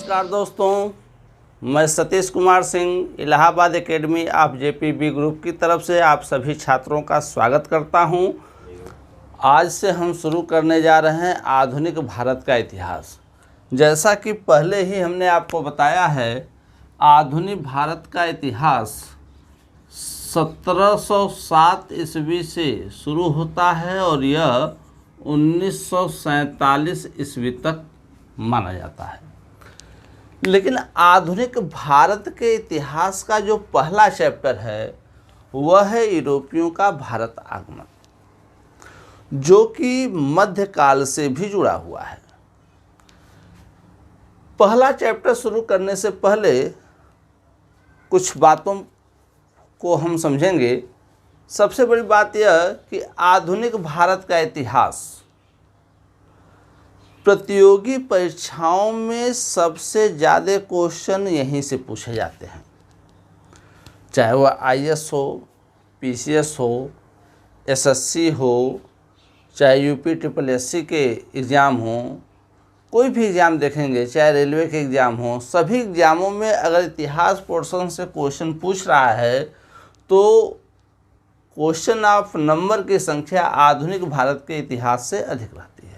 नमस्कार दोस्तों, मैं Satish Kumar Singh Allahabad academy of JPB group की तरफ से आप सभी छात्रों का स्वागत करता हूं। आज से हम शुरू करने जा रहे हैं आधुनिक भारत का इतिहास। जैसा कि पहले ही हमने आपको बताया है, आधुनिक भारत का इतिहास 1707 ईस्वी से शुरू होता है और यह 1947 ईस्वी तक माना जाता है। लेकिन आधुनिक भारत के इतिहास का जो पहला चैप्टर है वह है यूरोपियों का भारत आगमन, जो कि मध्यकाल से भी जुड़ा हुआ है। पहला चैप्टर शुरू करने से पहले कुछ बातों को हम समझेंगे। सबसे बड़ी बात यह कि आधुनिक भारत का इतिहास प्रतियोगी परीक्षाओं में सबसे ज़्यादा क्वेश्चन यहीं से पूछे जाते हैं, चाहे वह आईएएस हो, पीसीएस हो, एसएससी हो, चाहे यूपी ट्रिपल एससी के एग्ज़ाम हो, कोई भी एग्ज़ाम देखेंगे, चाहे रेलवे के एग्ज़ाम हो, सभी एग्ज़ामों में अगर इतिहास पोर्शन से क्वेश्चन पूछ रहा है तो क्वेश्चन ऑफ नंबर की संख्या आधुनिक भारत के इतिहास से अधिक रहती है।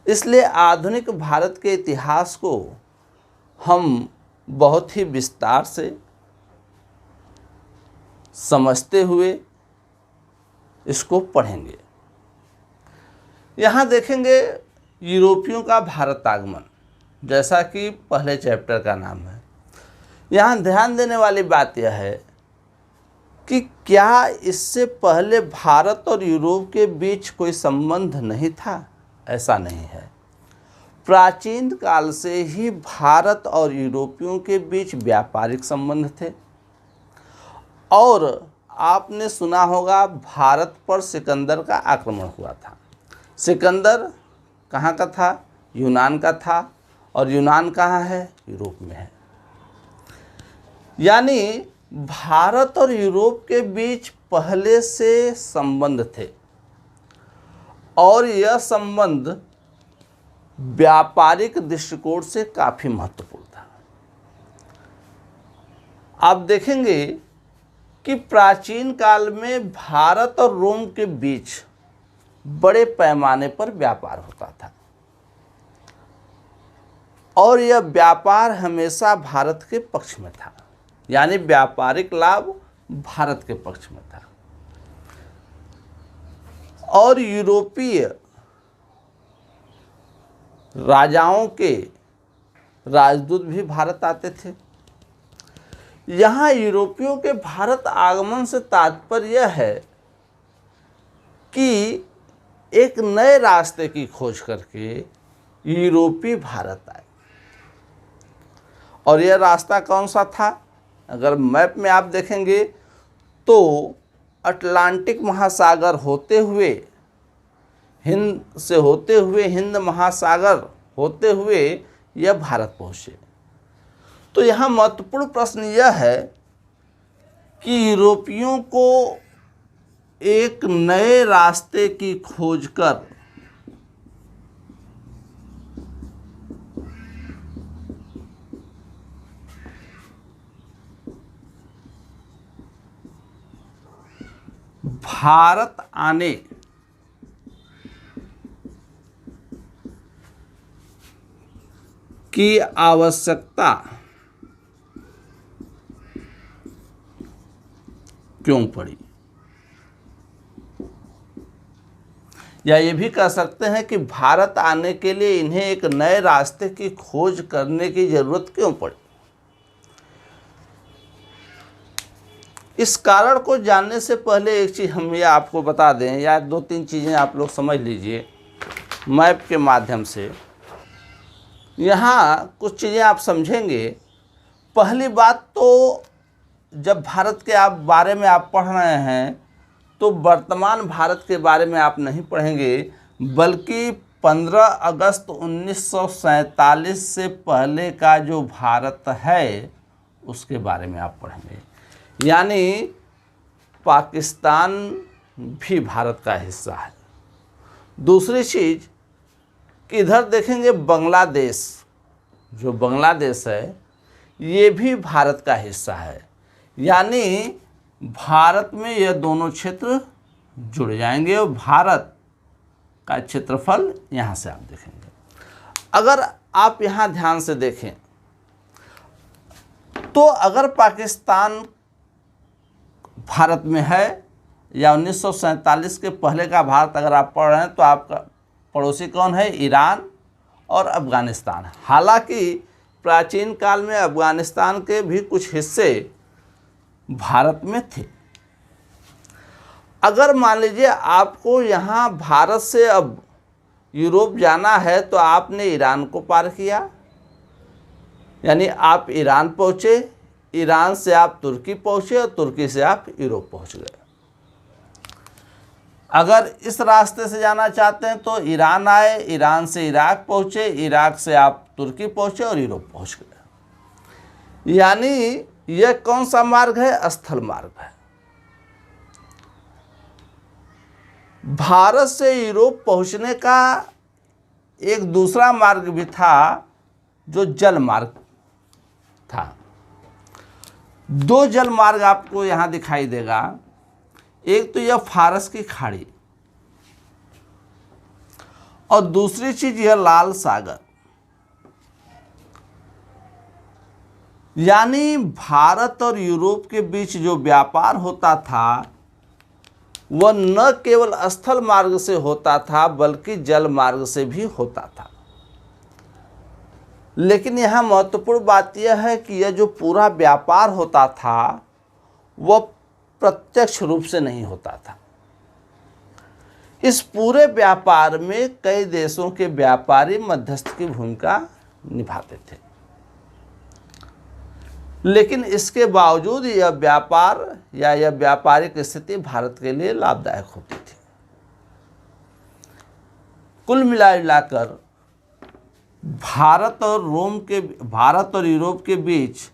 इसलिए आधुनिक भारत के इतिहास को हम बहुत ही विस्तार से समझते हुए इसको पढ़ेंगे। यहाँ देखेंगे यूरोपियों का भारत आगमन, जैसा कि पहले चैप्टर का नाम है। यहाँ ध्यान देने वाली बात यह है कि क्या इससे पहले भारत और यूरोप के बीच कोई संबंध नहीं था? ऐसा नहीं है। प्राचीन काल से ही भारत और यूरोपियों के बीच व्यापारिक संबंध थे और आपने सुना होगा भारत पर सिकंदर का आक्रमण हुआ था। सिकंदर कहाँ का था? यूनान का था। और यूनान कहाँ है? यूरोप में है। यानी भारत और यूरोप के बीच पहले से संबंध थे और यह संबंध व्यापारिक दृष्टिकोण से काफ़ी महत्वपूर्ण था। आप देखेंगे कि प्राचीन काल में भारत और रोम के बीच बड़े पैमाने पर व्यापार होता था और यह व्यापार हमेशा भारत के पक्ष में था, यानी व्यापारिक लाभ भारत के पक्ष में था। और यूरोपीय राजाओं के राजदूत भी भारत आते थे। यहाँ यूरोपियों के भारत आगमन से तात्पर्य यह है कि एक नए रास्ते की खोज करके यूरोपी भारत आए। और यह रास्ता कौन सा था? अगर मैप में आप देखेंगे तो अटलांटिक महासागर होते हुए हिंद से होते हुए हिंद महासागर होते हुए यह भारत पहुँचे। तो यहाँ महत्वपूर्ण प्रश्न यह है कि यूरोपियों को एक नए रास्ते की खोज कर भारत आने की आवश्यकता क्यों पड़ी? या ये भी कह सकते हैं कि भारत आने के लिए इन्हें एक नए रास्ते की खोज करने की जरूरत क्यों पड़ी? इस कारण को जानने से पहले एक चीज़ हम ये आपको बता दें, या दो तीन चीज़ें आप लोग समझ लीजिए मैप के माध्यम से। यहाँ कुछ चीज़ें आप समझेंगे। पहली बात तो जब भारत के आप बारे में आप पढ़ रहे हैं तो वर्तमान भारत के बारे में आप नहीं पढ़ेंगे, बल्कि 15 अगस्त 1947 से पहले का जो भारत है उसके बारे में आप पढ़ेंगे। यानी पाकिस्तान भी भारत का हिस्सा है। दूसरी चीज़ कि इधर देखेंगे बांग्लादेश जो बांग्लादेश है ये भी भारत का हिस्सा है, यानी भारत में यह दोनों क्षेत्र जुड़ जाएंगे और भारत का क्षेत्रफल यहाँ से आप देखेंगे। अगर आप यहाँ ध्यान से देखें तो अगर पाकिस्तान भारत में है या 1947 के पहले का भारत अगर आप पढ़ रहे हैं तो आपका पड़ोसी कौन है? ईरान और अफ़गानिस्तान। हालांकि प्राचीन काल में अफ़गानिस्तान के भी कुछ हिस्से भारत में थे। अगर मान लीजिए आपको यहाँ भारत से अब यूरोप जाना है तो आपने ईरान को पार किया, यानी आप ईरान पहुँचे, ईरान से आप तुर्की पहुँचे और तुर्की से आप यूरोप पहुँच गए। अगर इस रास्ते से जाना चाहते हैं तो ईरान आए, ईरान से इराक पहुँचे, इराक से आप तुर्की पहुँचे और यूरोप पहुँच गए। यानी यह कौन सा मार्ग है? स्थल मार्ग है। भारत से यूरोप पहुँचने का एक दूसरा मार्ग भी था जो जल मार्ग था। दो जल मार्ग आपको यहाँ दिखाई देगा। एक तो यह फारस की खाड़ी और दूसरी चीज यह लाल सागर। यानी भारत और यूरोप के बीच जो व्यापार होता था वह न केवल स्थल मार्ग से होता था बल्कि जल मार्ग से भी होता था। लेकिन यहाँ महत्वपूर्ण बात यह है कि यह जो पूरा व्यापार होता था वह प्रत्यक्ष रूप से नहीं होता था। इस पूरे व्यापार में कई देशों के व्यापारी मध्यस्थ की भूमिका निभाते थे, लेकिन इसके बावजूद यह व्यापार या यह व्यापारिक स्थिति भारत के लिए लाभदायक होती थी। कुल मिलाकर भारत और यूरोप के बीच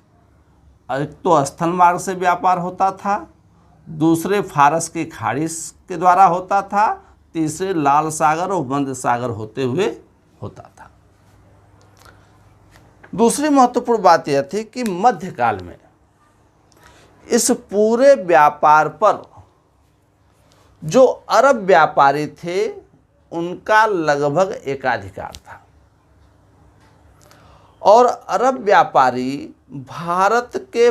एक तो स्थल मार्ग से व्यापार होता था, दूसरे फारस की खाड़ी के द्वारा होता था, तीसरे लाल सागर और भूमध्य सागर होते हुए होता था। दूसरी महत्वपूर्ण बात यह थी कि मध्यकाल में इस पूरे व्यापार पर जो अरब व्यापारी थे उनका लगभग एकाधिकार था और अरब व्यापारी भारत के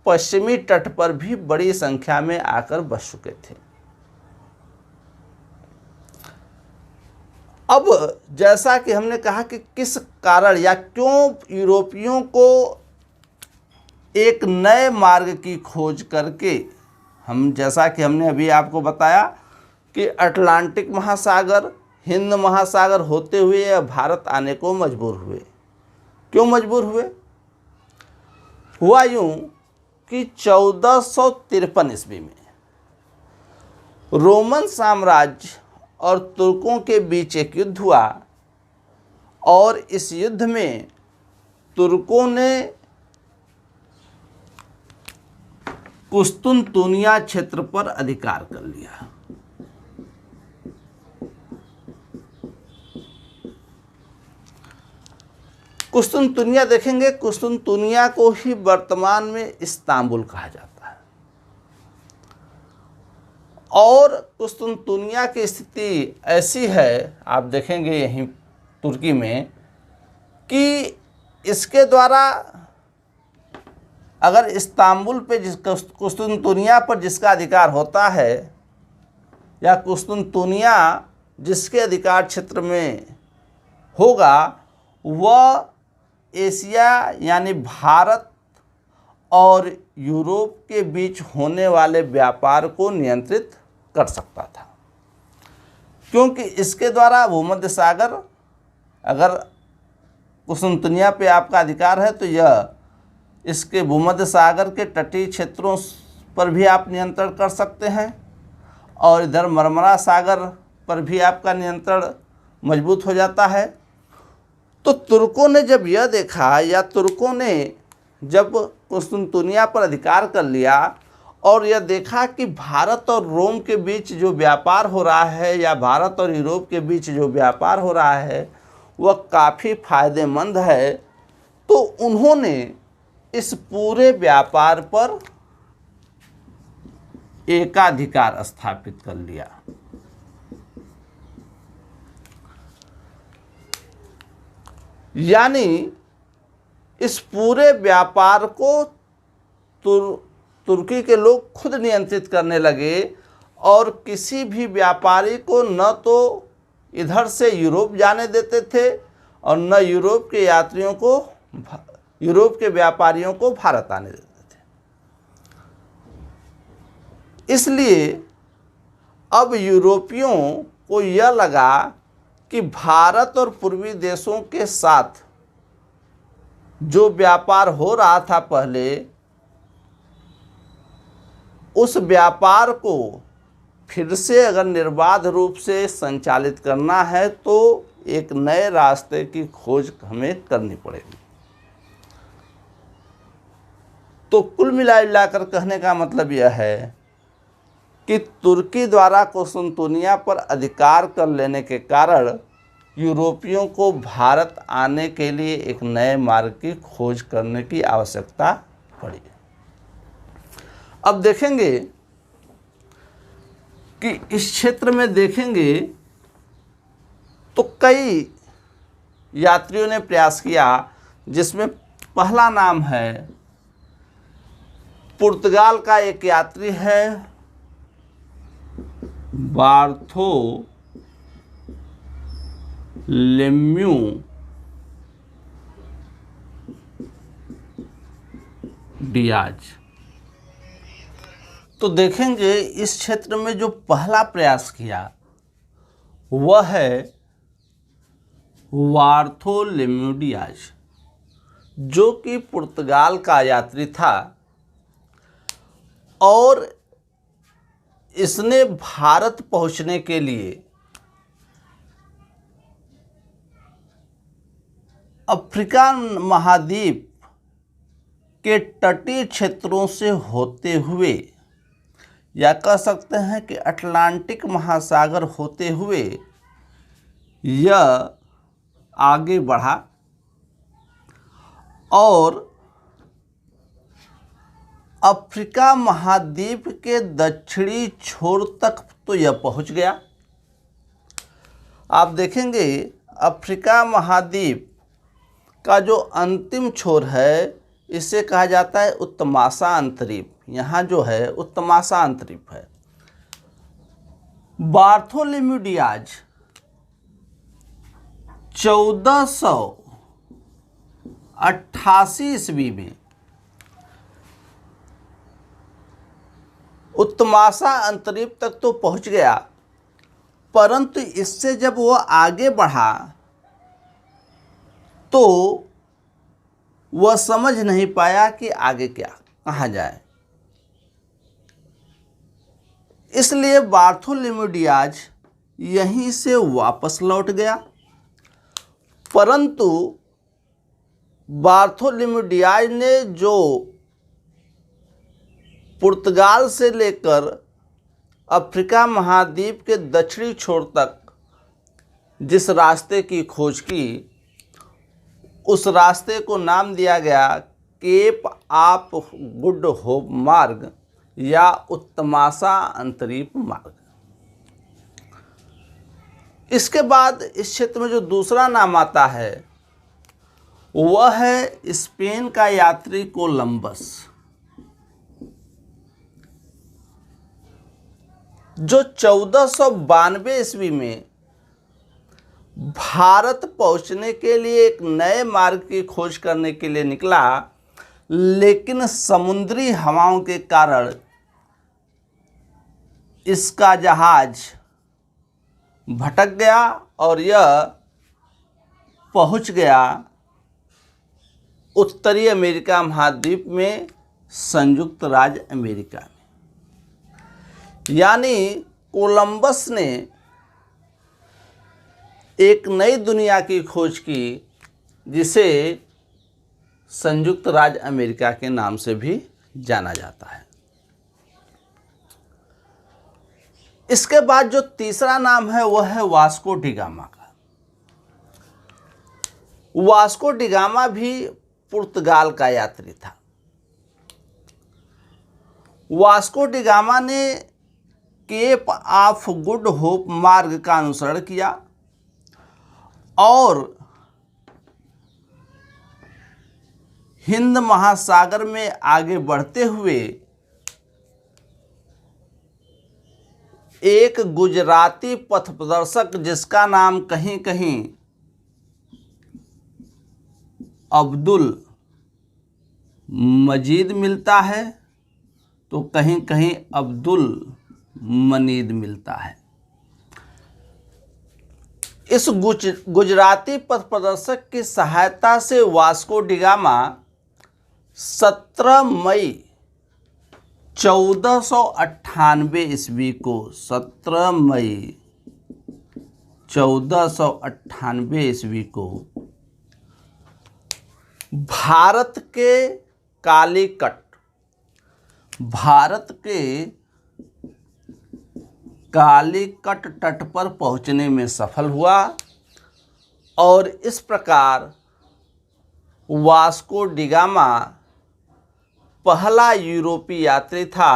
पश्चिमी तट पर भी बड़ी संख्या में आकर बस चुके थे। अब जैसा कि हमने कहा कि किस कारण या क्यों यूरोपियों को एक नए मार्ग की खोज करके जैसा कि हमने अभी आपको बताया कि अटलांटिक महासागर, हिंद महासागर होते हुए भारत आने को मजबूर हुए। क्यों मजबूर हुए? हुआ यूं कि 1453 ईस्वी में रोमन साम्राज्य और तुर्कों के बीच एक युद्ध हुआ और इस युद्ध में तुर्कों ने कुस्तुनतुनिया क्षेत्र पर अधिकार कर लिया। कुस्तुनतुनिया देखेंगे, कुस्तुनतुनिया को ही वर्तमान में इस्तांबुल कहा जाता है और कुस्तुनतुनिया की स्थिति ऐसी है, आप देखेंगे यहीं तुर्की में, कि इसके द्वारा अगर इस्तांबुल पे कुस्तुनतुनिया पर जिसका अधिकार होता है या कुस्तुनतुनिया जिसके अधिकार क्षेत्र में होगा वह एशिया यानी भारत और यूरोप के बीच होने वाले व्यापार को नियंत्रित कर सकता था, क्योंकि इसके द्वारा भूमध्य सागर, अगर कुस्तुनतुनिया पे आपका अधिकार है तो यह इसके भूमध्य सागर के तटीय क्षेत्रों पर भी आप नियंत्रण कर सकते हैं और इधर मरमरा सागर पर भी आपका नियंत्रण मजबूत हो जाता है। तो तुर्कों ने जब यह देखा या तुर्कों ने जब कुस्तुनतुनिया पर अधिकार कर लिया और यह देखा कि भारत और रोम के बीच जो व्यापार हो रहा है या भारत और यूरोप के बीच जो व्यापार हो रहा है वह काफ़ी फायदेमंद है, तो उन्होंने इस पूरे व्यापार पर एकाधिकार स्थापित कर लिया। यानी इस पूरे व्यापार को तुर्की के लोग खुद नियंत्रित करने लगे और किसी भी व्यापारी को न तो इधर से यूरोप जाने देते थे और न यूरोप के यात्रियों को, यूरोप के व्यापारियों को भारत आने देते थे। इसलिए अब यूरोपियों को यह लगा कि भारत और पूर्वी देशों के साथ जो व्यापार हो रहा था पहले, उस व्यापार को फिर से अगर निर्बाध रूप से संचालित करना है तो एक नए रास्ते की खोज हमें करनी पड़ेगी। तो कुल मिलाकर कहने का मतलब यह है कि तुर्की द्वारा कुस्तुनतुनिया पर अधिकार कर लेने के कारण यूरोपियों को भारत आने के लिए एक नए मार्ग की खोज करने की आवश्यकता पड़ी। अब देखेंगे कि इस क्षेत्र में देखेंगे तो कई यात्रियों ने प्रयास किया, जिसमें पहला नाम है पुर्तगाल का एक यात्री है बार्थोलेम्यू डियाज। तो देखेंगे इस क्षेत्र में जो पहला प्रयास किया वह है बार्थोलेम्यू डियाज, जो कि पुर्तगाल का यात्री था और इसने भारत पहुंचने के लिए अफ्रीका महाद्वीप के तटीय क्षेत्रों से होते हुए, या कह सकते हैं कि अटलांटिक महासागर होते हुए यह आगे बढ़ा और अफ्रीका महाद्वीप के दक्षिणी छोर तक तो यह पहुंच गया। आप देखेंगे अफ्रीका महाद्वीप का जो अंतिम छोर है इसे कहा जाता है उत्तमासा अंतरीप। यहाँ जो है उत्तमासा अंतरीप है। बार्थोलेम्यू डियाज 1488 ईस्वी में उत्तमासा अंतरीप तक तो पहुंच गया, परंतु इससे जब वह आगे बढ़ा तो वह समझ नहीं पाया कि आगे क्या कहाँ जाए। इसलिए बार्थोलेम्यू डियाज यहीं से वापस लौट गया। परंतु बार्थोलेम्यू डियाज ने जो पुर्तगाल से लेकर अफ्रीका महाद्वीप के दक्षिणी छोर तक जिस रास्ते की खोज की, उस रास्ते को नाम दिया गया केप ऑफ गुड होप मार्ग या उत्तमासा अंतरीप मार्ग। इसके बाद इस क्षेत्र में जो दूसरा नाम आता है वह है स्पेन का यात्री कोलंबस, जो 1492 ईस्वी में भारत पहुंचने के लिए एक नए मार्ग की खोज करने के लिए निकला, लेकिन समुद्री हवाओं के कारण इसका जहाज भटक गया और यह पहुंच गया उत्तरी अमेरिका महाद्वीप में, संयुक्त राज्य अमेरिका में। यानी कोलंबस ने एक नई दुनिया की खोज की जिसे संयुक्त राज्य अमेरिका के नाम से भी जाना जाता है। इसके बाद जो तीसरा नाम है वह है वास्को डी गामा का। वास्को डिगामा भी पुर्तगाल का यात्री था। वास्को डिगामा ने केप ऑफ गुड होप मार्ग का अनुसरण किया और हिंद महासागर में आगे बढ़ते हुए एक गुजराती पथ प्रदर्शक जिसका नाम कहीं कहीं अब्दुल मजीद मिलता है तो कहीं कहीं अब्दुल मनीद मिलता है। इस गुजराती पथ प्रदर्शक की सहायता से वास्को डिगामा 17 मई 1498 ईस्वी को 17 मई 1498 ईस्वी को भारत के कालीकट तट पर पहुंचने में सफल हुआ और इस प्रकार वास्को डिगामा पहला यूरोपीय यात्री था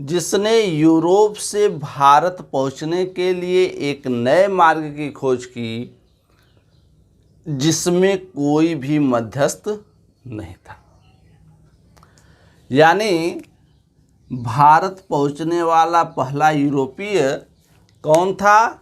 जिसने यूरोप से भारत पहुंचने के लिए एक नए मार्ग की खोज की जिसमें कोई भी मध्यस्थ नहीं था। यानी भारत पहुंचने वाला पहला यूरोपीय कौन था?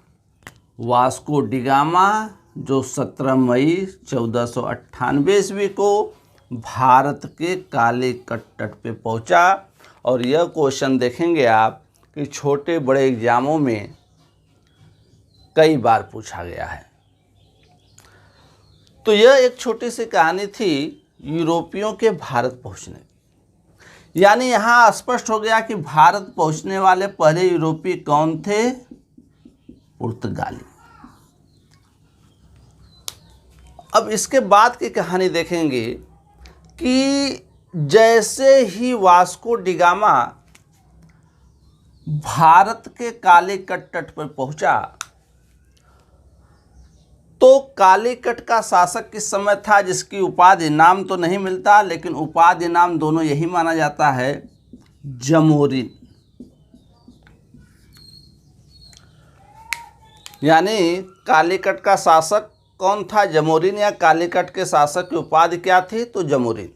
वास्को डिगामा, जो 17 मई 1498 ईस्वी को भारत के कालीकट तट पे पहुंचा। और यह क्वेश्चन देखेंगे आप कि छोटे बड़े एग्जामों में कई बार पूछा गया है। तो यह एक छोटी सी कहानी थी यूरोपियों के भारत पहुंचने की। यानी यहाँ स्पष्ट हो गया कि भारत पहुंचने वाले पहले यूरोपीय कौन थे? पुर्तगाली। अब इसके बाद की कहानी देखेंगे कि जैसे ही वास्को डिगामा भारत के कालीकट तट पर पहुंचा तो कालीकट का शासक किस समय था, जिसकी उपाधि, नाम तो नहीं मिलता लेकिन उपाधि नाम दोनों यही माना जाता है, जमोरिन। यानी कालीकट का शासक कौन था? जमोरिन। या कालीकट के शासक की उपाधि क्या थी? तो जमोरिन।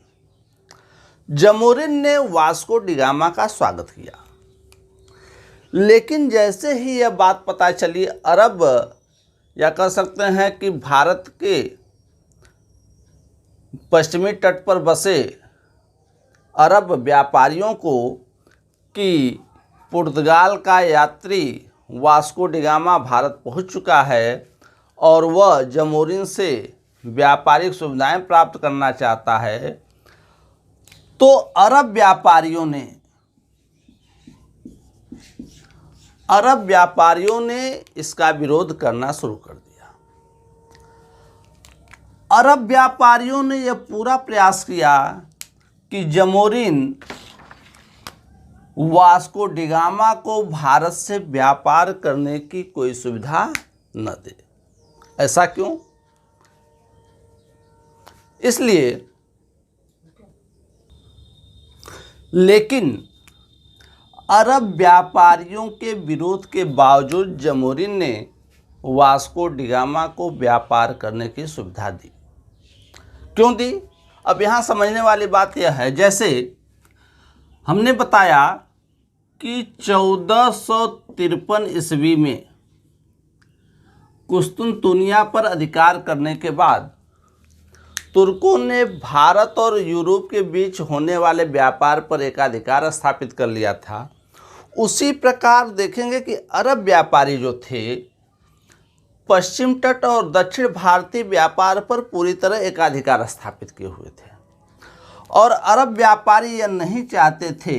जमोरिन ने वास्को डिगामा का स्वागत किया, लेकिन जैसे ही यह बात पता चली अरब, या कह सकते हैं कि भारत के पश्चिमी तट पर बसे अरब व्यापारियों को कि पुर्तगाल का यात्री वास्को डिगामा भारत पहुंच चुका है और वह जमोरिन से व्यापारिक सुविधाएं प्राप्त करना चाहता है, तो अरब व्यापारियों ने इसका विरोध करना शुरू कर दिया। अरब व्यापारियों ने यह पूरा प्रयास किया कि जमोरिन वास्को डिगामा को भारत से व्यापार करने की कोई सुविधा न दे। ऐसा क्यों? इसलिए, लेकिन अरब व्यापारियों के विरोध के बावजूद जमोरिन ने वास्को डिगामा को व्यापार करने की सुविधा दी। क्यों दी? अब यहाँ समझने वाली बात यह है, जैसे हमने बताया कि 1453 ईस्वी में कुस्तुनतुनिया पर अधिकार करने के बाद तुर्कों ने भारत और यूरोप के बीच होने वाले व्यापार पर एकाधिकार स्थापित कर लिया था। उसी प्रकार देखेंगे कि अरब व्यापारी जो थे पश्चिम तट और दक्षिण भारतीय व्यापार पर पूरी तरह एकाधिकार स्थापित किए हुए थे और अरब व्यापारी यह नहीं चाहते थे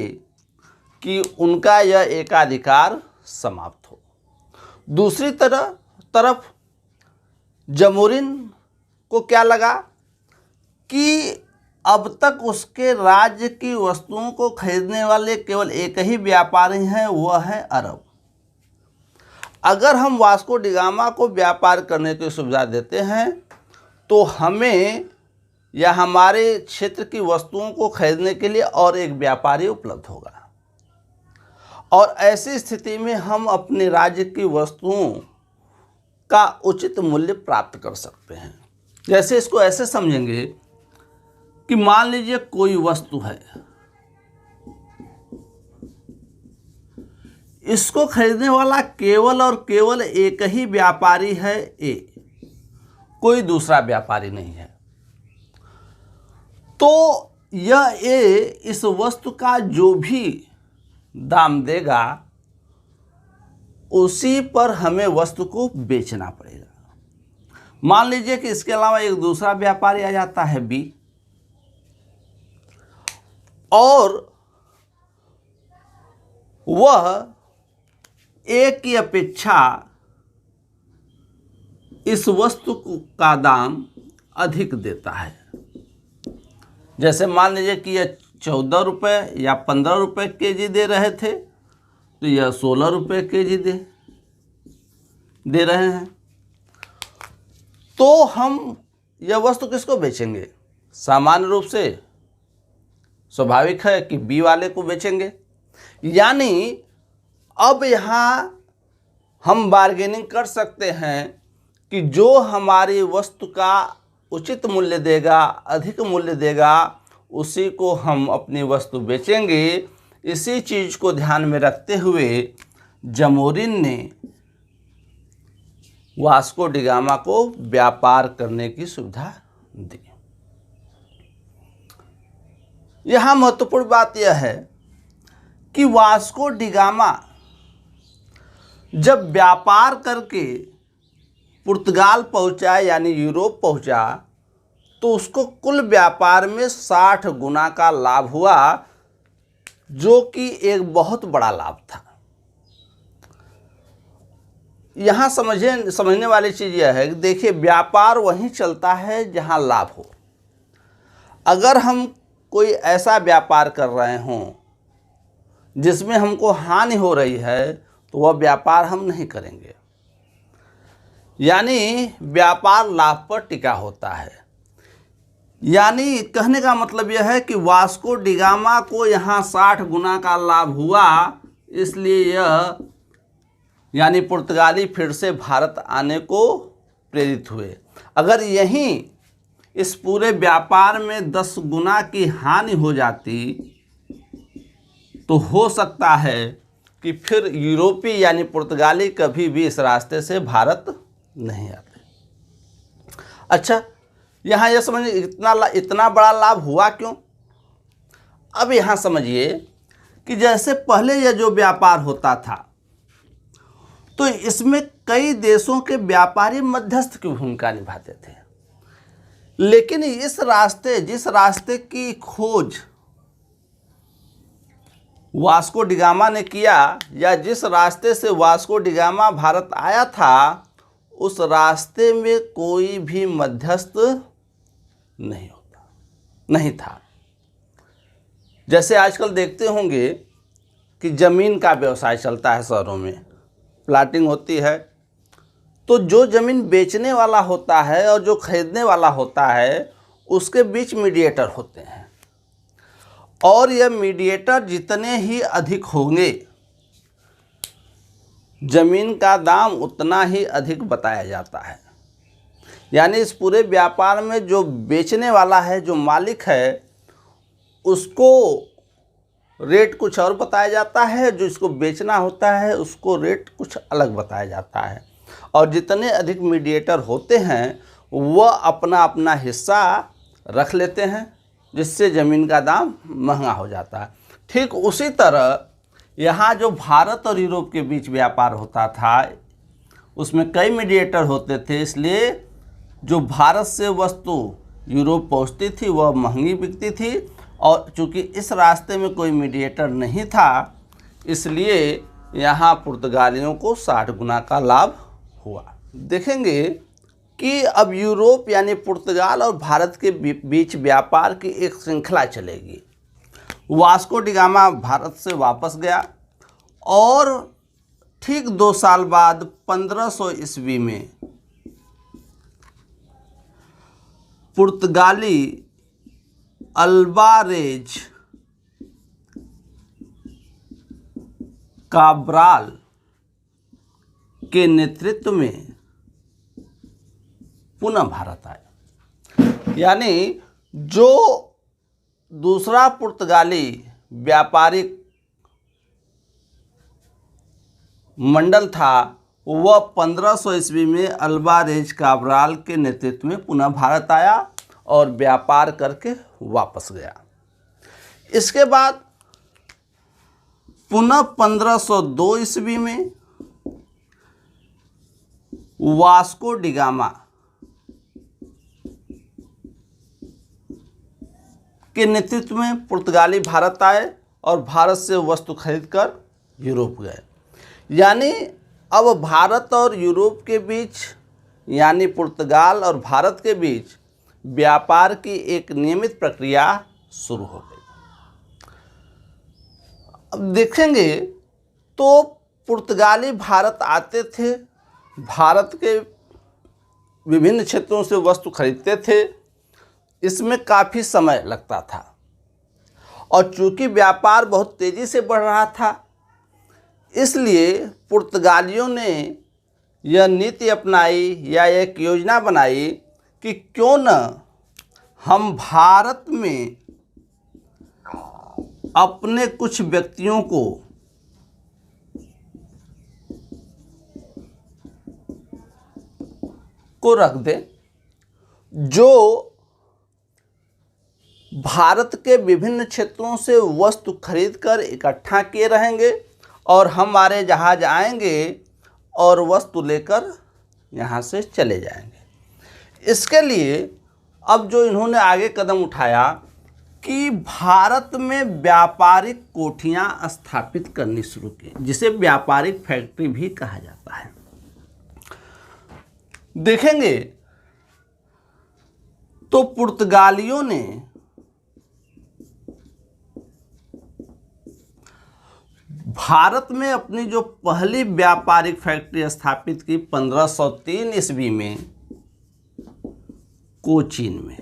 कि उनका यह एकाधिकार समाप्त हो। दूसरी तरफ जमोरिन को क्या लगा कि अब तक उसके राज्य की वस्तुओं को खरीदने वाले केवल एक ही व्यापारी हैं, वह है अरब। अगर हम वास्को डिगामा को व्यापार करने की सुविधा देते हैं तो हमें या हमारे क्षेत्र की वस्तुओं को खरीदने के लिए और एक व्यापारी उपलब्ध होगा, और ऐसी स्थिति में हम अपने राज्य की वस्तुओं का उचित मूल्य प्राप्त कर सकते हैं। जैसे इसको ऐसे समझेंगे कि मान लीजिए कोई वस्तु है, इसको खरीदने वाला केवल और केवल एक ही व्यापारी है, ए, कोई दूसरा व्यापारी नहीं है। तो यह ए इस वस्तु का जो भी दाम देगा उसी पर हमें वस्तु को बेचना पड़ेगा। मान लीजिए कि इसके अलावा एक दूसरा व्यापारी आ जाता है, बी, और वह ए की अपेक्षा इस वस्तु का दाम अधिक देता है। जैसे मान लीजिए कि यह 14 रुपये या 15 रुपये केजी दे रहे थे, तो यह 16 रुपये केजी दे रहे हैं। तो हम यह वस्तु किसको बेचेंगे? सामान्य रूप से स्वाभाविक है कि बी वाले को बेचेंगे। यानी अब यहाँ हम बार्गेनिंग कर सकते हैं कि जो हमारी वस्तु का उचित मूल्य देगा, अधिक मूल्य देगा, उसी को हम अपनी वस्तु बेचेंगे। इसी चीज़ को ध्यान में रखते हुए जमोरिन ने वास्को डी गामा को व्यापार करने की सुविधा दी। यहाँ महत्वपूर्ण बात यह है कि वास्को डी गामा जब व्यापार करके पुर्तगाल पहुँचा यानी यूरोप पहुँचा, तो उसको कुल व्यापार में 60 गुना का लाभ हुआ, जो कि एक बहुत बड़ा लाभ था। यहाँ समझने वाली चीज़ यह है कि देखिए, व्यापार वहीं चलता है जहाँ लाभ हो। अगर हम कोई ऐसा व्यापार कर रहे हों जिसमें हमको हानि हो रही है, तो वह व्यापार हम नहीं करेंगे। यानी व्यापार लाभ पर टिका होता है। यानी कहने का मतलब यह है कि वास्को डी गामा को यहाँ 60 गुना का लाभ हुआ, इसलिए यह यानी पुर्तगाली फिर से भारत आने को प्रेरित हुए। अगर यहीं इस पूरे व्यापार में 10 गुना की हानि हो जाती, तो हो सकता है कि फिर यूरोपी यानी पुर्तगाली कभी भी इस रास्ते से भारत नहीं आते। अच्छा, यहाँ यह समझिए इतना बड़ा लाभ हुआ क्यों? अब यहाँ समझिए कि जैसे पहले यह जो व्यापार होता था, तो इसमें कई देशों के व्यापारी मध्यस्थ की भूमिका निभाते थे। लेकिन जिस रास्ते की खोज वास्को डी गामा ने किया, या जिस रास्ते से वास्को डी गामा भारत आया था, उस रास्ते में कोई भी मध्यस्थ नहीं था। जैसे आजकल देखते होंगे कि ज़मीन का व्यवसाय चलता है, शहरों में प्लाटिंग होती है, तो जो ज़मीन बेचने वाला होता है और जो खरीदने वाला होता है, उसके बीच मीडिएटर होते हैं, और यह मीडिएटर जितने ही अधिक होंगे, ज़मीन का दाम उतना ही अधिक बताया जाता है। यानी इस पूरे व्यापार में जो बेचने वाला है, जो मालिक है, उसको रेट कुछ और बताया जाता है, जो इसको बेचना होता है उसको रेट कुछ अलग बताया जाता है। और जितने अधिक मीडिएटर होते हैं, वह अपना अपना हिस्सा रख लेते हैं, जिससे ज़मीन का दाम महंगा हो जाता है। ठीक उसी तरह यहाँ जो भारत और यूरोप के बीच व्यापार होता था, उसमें कई मीडिएटर होते थे, इसलिए जो भारत से वस्तु यूरोप पहुँचती थी वह महंगी बिकती थी, और चूँकि इस रास्ते में कोई मीडिएटर नहीं था, इसलिए यहाँ पुर्तगालियों को 60 गुना का लाभ हुआ। देखेंगे कि अब यूरोप यानी पुर्तगाल और भारत के बीच व्यापार की एक श्रृंखला चलेगी। वास्को डी गामा भारत से वापस गया, और ठीक 2 साल बाद 1500 ईस्वी में पुर्तगाली अल्वारेज काब्राल के नेतृत्व में पुनः भारत आया। यानी जो दूसरा पुर्तगाली व्यापारिक मंडल था वह 1500 ईस्वी में अल्वारेज काब्राल के नेतृत्व में पुनः भारत आया और व्यापार करके वापस गया। इसके बाद पुनः 1502 ईस्वी में वास्को डी गामा के नेतृत्व में पुर्तगाली भारत आए और भारत से वस्तु खरीदकर यूरोप गए। यानी अब भारत और यूरोप के बीच, यानी पुर्तगाल और भारत के बीच व्यापार की एक नियमित प्रक्रिया शुरू हो गई। अब देखेंगे तो पुर्तगाली भारत आते थे, भारत के विभिन्न क्षेत्रों से वस्तु खरीदते थे। इसमें काफ़ी समय लगता था और चूंकि व्यापार बहुत तेज़ी से बढ़ रहा था, इसलिए पुर्तगालियों ने यह नीति अपनाई या एक योजना बनाई कि क्यों न हम भारत में अपने कुछ व्यक्तियों को रख दें जो भारत के विभिन्न क्षेत्रों से वस्तु खरीदकर इकट्ठा किए रहेंगे और हमारे जहाज आएंगे और वस्तु लेकर यहाँ से चले जाएंगे। इसके लिए अब जो इन्होंने आगे कदम उठाया कि भारत में व्यापारिक कोठियाँ स्थापित करनी शुरू की, जिसे व्यापारिक फैक्ट्री भी कहा जाता है। देखेंगे तो पुर्तगालियों ने भारत में अपनी जो पहली व्यापारिक फैक्ट्री स्थापित की 1503 ईस्वी में कोचीन में।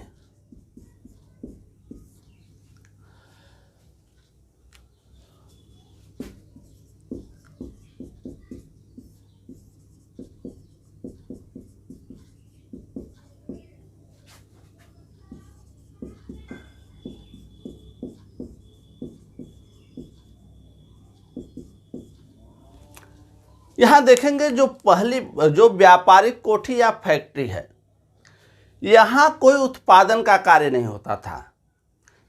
यहाँ देखेंगे जो व्यापारिक कोठी या फैक्ट्री है, यहाँ कोई उत्पादन का कार्य नहीं होता था।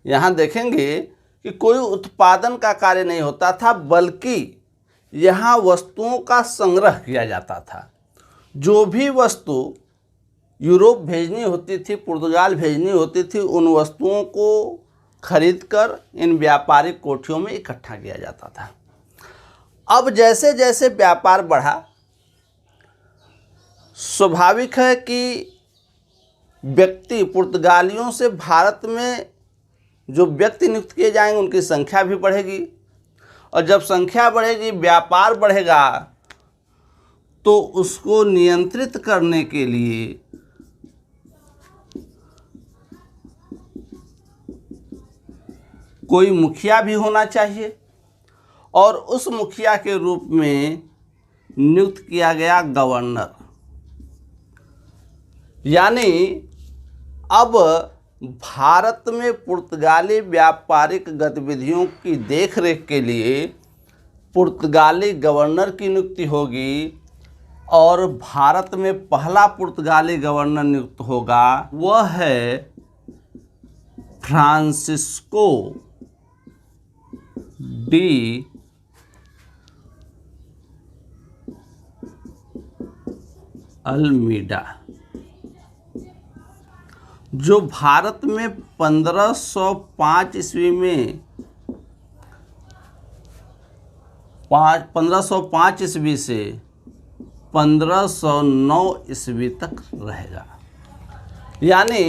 यहाँ देखेंगे कि कोई उत्पादन का कार्य नहीं होता था, बल्कि यहाँ वस्तुओं का संग्रह किया जाता था। जो भी वस्तु यूरोप भेजनी होती थी, पुर्तगाल भेजनी होती थी, उन वस्तुओं को खरीदकर इन व्यापारिक कोठियों में इकट्ठा किया जाता था। अब जैसे जैसे व्यापार बढ़ा, स्वाभाविक है कि व्यक्ति पुर्तगालियों से भारत में जो व्यक्ति नियुक्त किए जाएंगे उनकी संख्या भी बढ़ेगी, और जब संख्या बढ़ेगी, व्यापार बढ़ेगा, तो उसको नियंत्रित करने के लिए कोई मुखिया भी होना चाहिए, और उस मुखिया के रूप में नियुक्त किया गया गवर्नर। यानी अब भारत में पुर्तगाली व्यापारिक गतिविधियों की देखरेख के लिए पुर्तगाली गवर्नर की नियुक्ति होगी, और भारत में पहला पुर्तगाली गवर्नर नियुक्त होगा, वह है फ्रांसिस्को डी अल्मीडा, जो भारत में 1505 ईस्वी में 1505 ईस्वी से 1509 ईस्वी तक रहेगा। यानी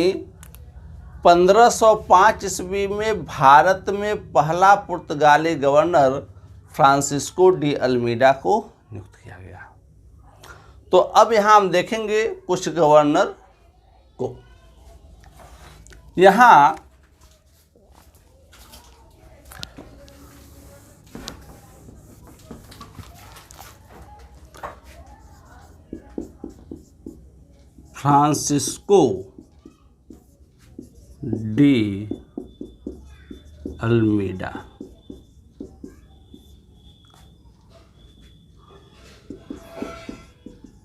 1505 ईस्वी में भारत में पहला पुर्तगाली गवर्नर फ्रांसिस्को डी अल्मीडा को नियुक्त किया गया। तो अब यहाँ हम देखेंगे कुछ गवर्नर को। यहाँ फ्रांसिस्को डी अल्मीडा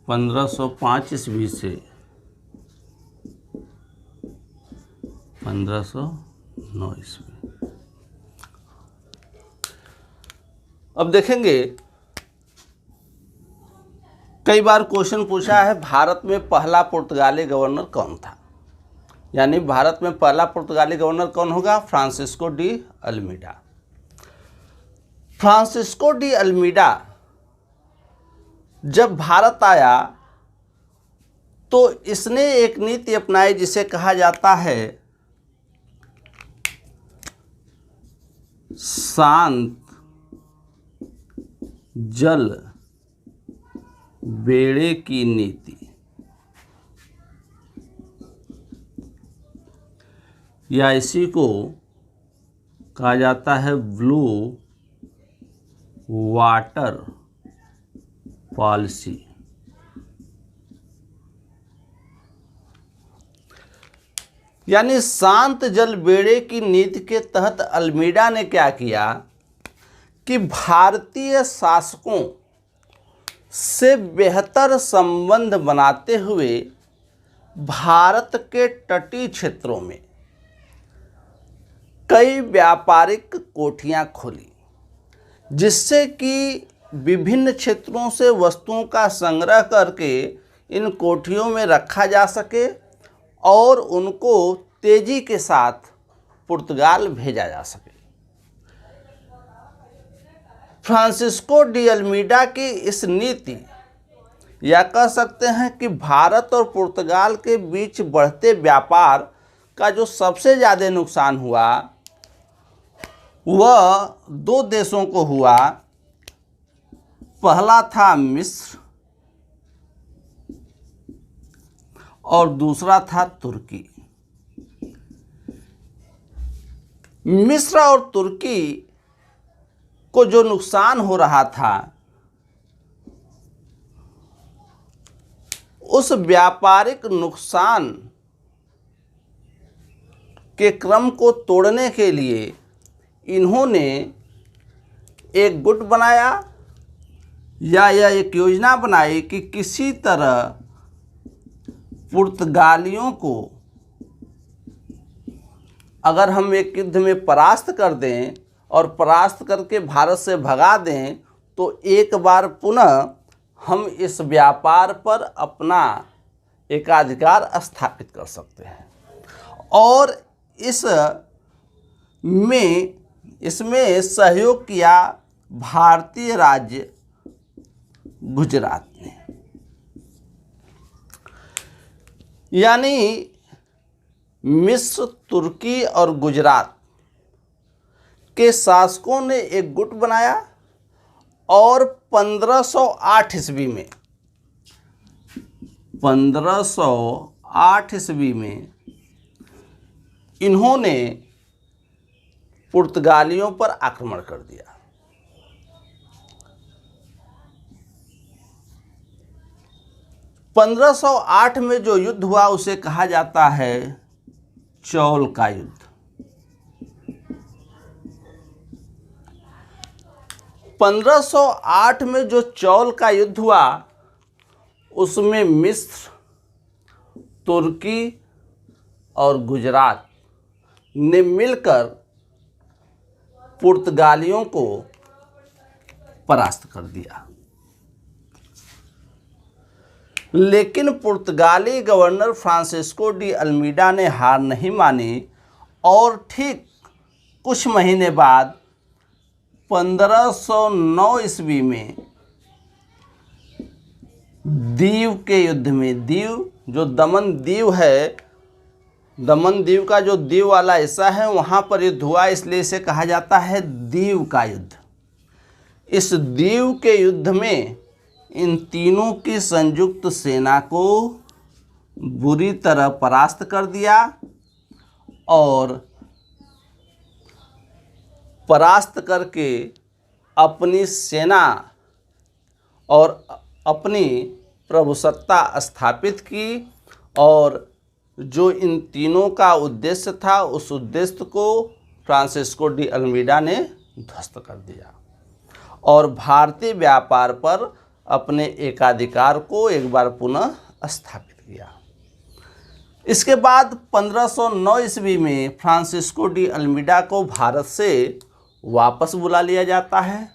1505 ईस्वी से 1509 ईस्वी। अब देखेंगे, कई बार क्वेश्चन पूछा है भारत में पहला पुर्तगाली गवर्नर कौन था, यानी भारत में पहला पुर्तगाली गवर्नर कौन होगा? Francisco de Almeida. Francisco de Almeida जब भारत आया तो इसने एक नीति अपनाई जिसे कहा जाता है शांत जल बेड़े की नीति, या इसी को कहा जाता है ब्लू वाटर पॉलिसी। यानी शांत जल बेड़े की नीति के तहत अल्मीडा ने क्या किया कि भारतीय शासकों से बेहतर संबंध बनाते हुए भारत के तटीय क्षेत्रों में कई व्यापारिक कोठियां खोली, जिससे कि विभिन्न क्षेत्रों से वस्तुओं का संग्रह करके इन कोठियों में रखा जा सके और उनको तेजी के साथ पुर्तगाल भेजा जा सके। फ्रांसिस्को डी अल्मीडा की इस नीति, या कह सकते हैं कि भारत और पुर्तगाल के बीच बढ़ते व्यापार का जो सबसे ज़्यादा नुकसान हुआ वह दो देशों को हुआ। पहला था मिस्र और दूसरा था तुर्की। मिस्र और तुर्की को जो नुकसान हो रहा था, उस व्यापारिक नुकसान के क्रम को तोड़ने के लिए इन्होंने एक गुट बनाया, या यह एक योजना बनाई कि किसी तरह पुर्तगालियों को अगर हम एक युद्ध में परास्त कर दें और परास्त करके भारत से भगा दें तो एक बार पुनः हम इस व्यापार पर अपना एकाधिकार स्थापित कर सकते हैं। और इसमें सहयोग किया भारतीय राज्य गुजरात ने। यानी मिस्र, तुर्की और गुजरात के शासकों ने एक गुट बनाया और 1508 ईस्वी में इन्होंने पुर्तगालियों पर आक्रमण कर दिया। पंद्रह सौ आठ में जो युद्ध हुआ उसे कहा जाता है चौल का युद्ध। 1508 में जो चौल का युद्ध हुआ उसमें मिस्र, तुर्की और गुजरात ने मिलकर पुर्तगालियों को परास्त कर दिया। लेकिन पुर्तगाली गवर्नर फ्रांसिस्को डी अल्मीडा ने हार नहीं मानी और ठीक कुछ महीने बाद 1509 ईस्वी में दीव के युद्ध में, दीव जो दमन दीव है, दमन दीव का जो दीव वाला हिस्सा है वहाँ पर युद्ध हुआ, इसलिए इसे कहा जाता है दीव का युद्ध। इस दीव के युद्ध में इन तीनों की संयुक्त सेना को बुरी तरह परास्त कर दिया और परास्त करके अपनी सेना और अपनी प्रभुसत्ता स्थापित की, और जो इन तीनों का उद्देश्य था उस उद्देश्य को फ्रांसिस्को डी अल्मीडा ने ध्वस्त कर दिया और भारतीय व्यापार पर अपने एकाधिकार को एक बार पुनः स्थापित किया। इसके बाद 1509 ईस्वी में फ्रांसिस्को डी अल्मीडा को भारत से वापस बुला लिया जाता है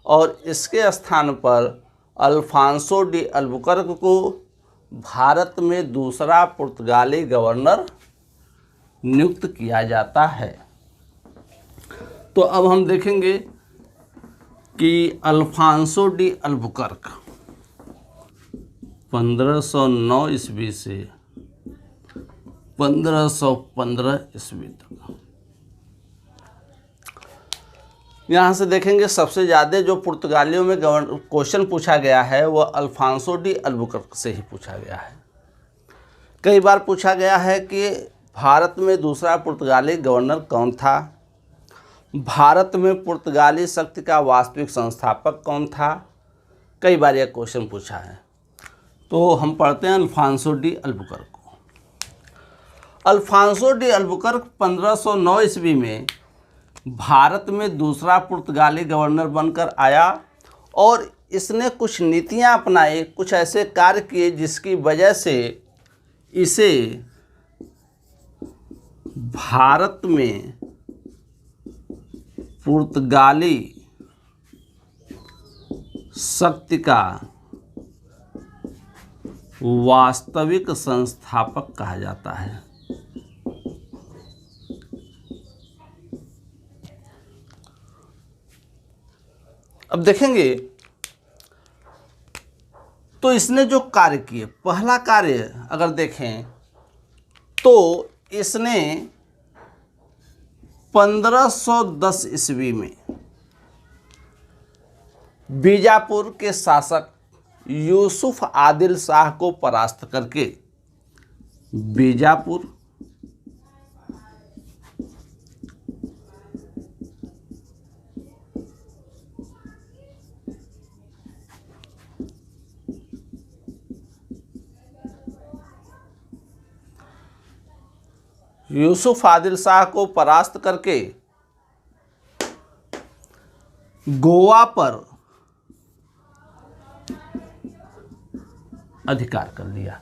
और इसके स्थान पर अल्फांसो डी अल्बुकर्क को भारत में दूसरा पुर्तगाली गवर्नर नियुक्त किया जाता है। तो अब हम देखेंगे कि अल्फांसो डी अल्बुकर्क 1509 ईस्वी से 1515 ईस्वी तक, यहाँ से देखेंगे सबसे ज़्यादा जो पुर्तगालियों में क्वेश्चन पूछा गया है वह अल्फांसो डी अल्बुकर्क से ही पूछा गया है। कई बार पूछा गया है कि भारत में दूसरा पुर्तगाली गवर्नर कौन था, भारत में पुर्तगाली शक्ति का वास्तविक संस्थापक कौन था, कई बार यह क्वेश्चन पूछा है। तो हम पढ़ते हैं अल्फांसो डी अल्बुकर्क को। अल्फांसो डी अल्बुकर्क 1509 ईस्वी में भारत में दूसरा पुर्तगाली गवर्नर बनकर आया और इसने कुछ नीतियां अपनाई, कुछ ऐसे कार्य किए जिसकी वजह से इसे भारत में पुर्तगाली शक्ति का वास्तविक संस्थापक कहा जाता है। अब देखेंगे तो इसने जो कार्य किए, पहला कार्य अगर देखें तो इसने 1510 ईस्वी में बीजापुर के शासक यूसुफ आदिल शाह को परास्त करके बीजापुर यूसुफ आदिल शाह को परास्त करके गोवा पर अधिकार कर लिया।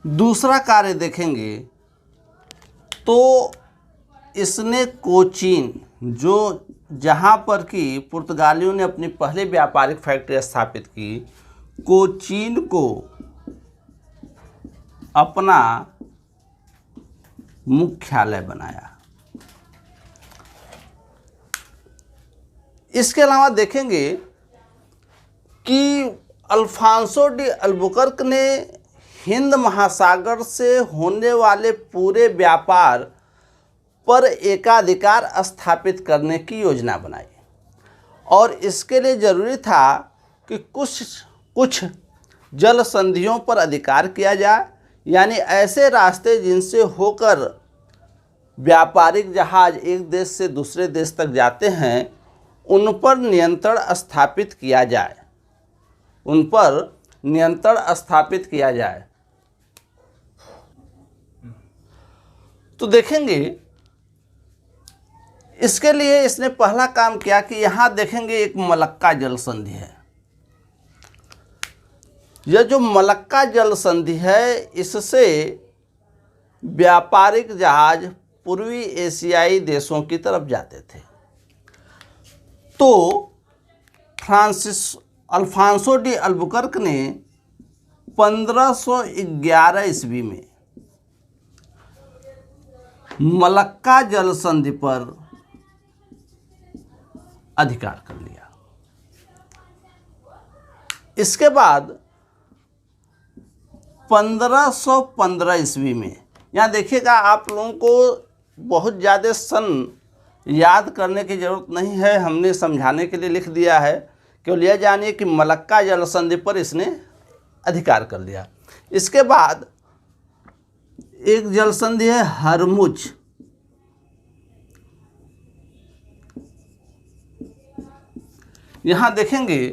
दूसरा कार्य देखेंगे तो इसने कोचीन, जो जहाँ पर कि पुर्तगालियों ने अपनी पहली व्यापारिक फैक्ट्री स्थापित की, कोचीन को अपना मुख्यालय बनाया। इसके अलावा देखेंगे कि अल्फांसो डी अल्बुकर्क ने हिंद महासागर से होने वाले पूरे व्यापार पर एकाधिकार स्थापित करने की योजना बनाई और इसके लिए ज़रूरी था कि कुछ जल संधियों पर अधिकार किया जाए, यानी ऐसे रास्ते जिनसे होकर व्यापारिक जहाज एक देश से दूसरे देश तक जाते हैं उन पर नियंत्रण स्थापित किया जाए, उन पर नियंत्रण स्थापित किया जाए। तो देखेंगे इसके लिए इसने पहला काम किया कि यहाँ देखेंगे एक मलक्का जल संधि है। यह जो मलक्का जल संधि है इससे व्यापारिक जहाज पूर्वी एशियाई देशों की तरफ जाते थे। तो अल्फांसो डी अल्बुकर्क ने 1511 ईस्वी में मलक्का जल संधि पर अधिकार कर लिया। इसके बाद 1515 ईस्वी में, यहाँ देखिएगा आप लोगों को बहुत ज़्यादा सन याद करने की ज़रूरत नहीं है, हमने समझाने के लिए लिख दिया है। केवल यह जानिए कि मलक्का जल संधि पर इसने अधिकार कर लिया। इसके बाद एक जल संधि है हरमुज। यहाँ देखेंगे